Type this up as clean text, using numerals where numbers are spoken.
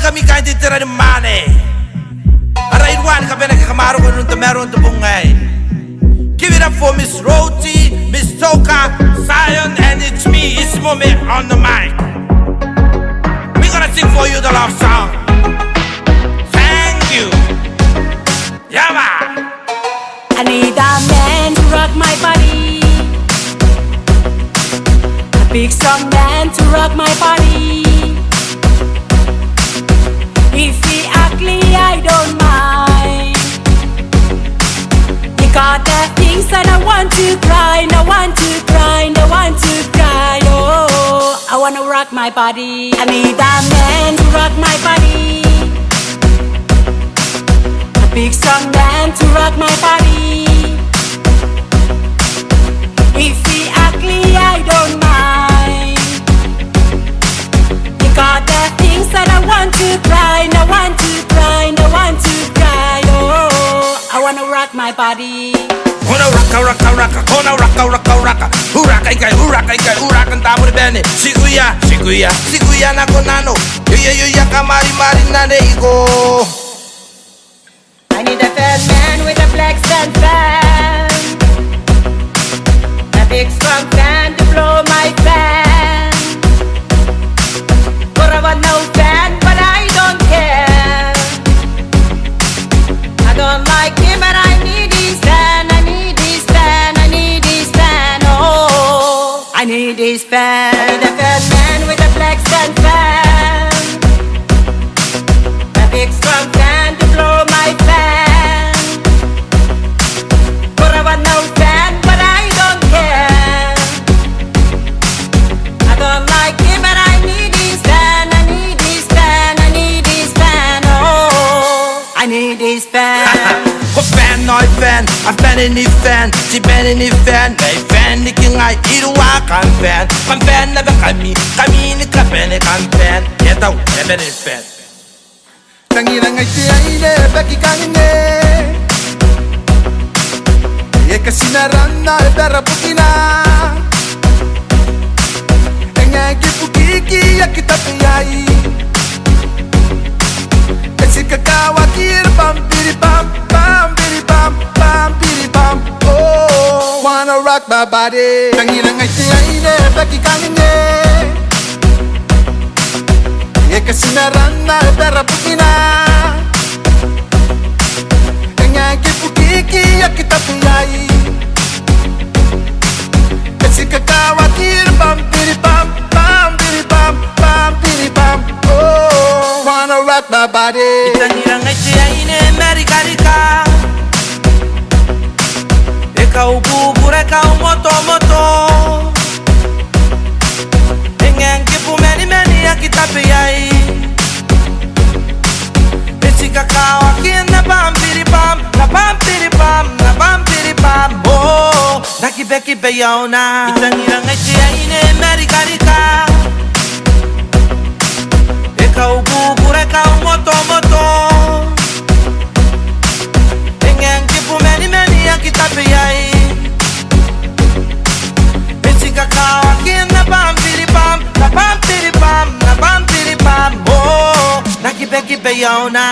kami kahit titira ng mane. Arayuan ka pinagkakamaro ko nung meron ito bungay. Give it up for Miss Roti, Miss Toka, Zion, and it's me, it's Momi on the mic. We're gonna sing for you the love song. Thank you. Yama. I need a man to rock my body, a big strong man to rock my body. If he ugly, I don't mind. He got the things that I want to cry, I want to cry, I want to cry. Oh, I wanna rock my body. I need a man to rock my body, a big strong man to rock my body. If he ugly, I don't mind. He got the things that I want to cry, I want to cry, I want to cry. Oh, I wanna rock my body. Una raka raka raka, una raka raka raka. Huraka ikay, hurakan tamo ni Benny. Siguya, siguya, siguya na konano. Yuya kamari mari na neigo. I need a fat man with a black stand fan, a big strong fan to blow my fan. But I want no fan, but I don't care. I don't like him, but I need his fan. I need his fan, I need his fan. Oh, I need his fan. I need a fat man with a black stand fan, a big strong fan to blow my fan. But I want no fan, but I don't care. I don't like him, but I need his fan. I need his fan, I need his fan. Oh, I need his fan. Ko fan, nooit fan, ik ben er niet fan. Ze ben er niet fan, nee fan. Ik ging uit Irua kan fan. Kan fan, heb ik kami ni ka ben ik aan fan. Je tau, je ben een fan. Tangiran ay tiyaine, baki kanine. Ye kasinarana, ebera pukina. Engeki pukiki, ya kita piyai. Esi kakawa kir, bam biri bam, bam biri bam, bam biri bam. Oh, wanna rock my body. Tangiran ay tiyaine, baki kanine. Ye kasinarana, ebera pukina. Engeki pukiki, ya kita piyai. Esi kakawa kir, bam biri bam, bam biri bam, bam biri bam. Oh, wanna rock my body. Itanirang ay siya ine Amerika. Ikaw bubura, ikaw moto-moto. Engeng kipu meni ya kita piyay. Esi kakawa kin na bam biri bam, na bam biri bam, na bam biri bam. Oh, nakibe yaw na. Itanirang ay siya ine Amerika. Ikaw bubura, ikaw moto-moto. Engeng kipu meni ya kita piyay. Esi kakawa kin na bam biri bam, na bam biri bam, na bam biri bam. Oh, nakibe yaw na.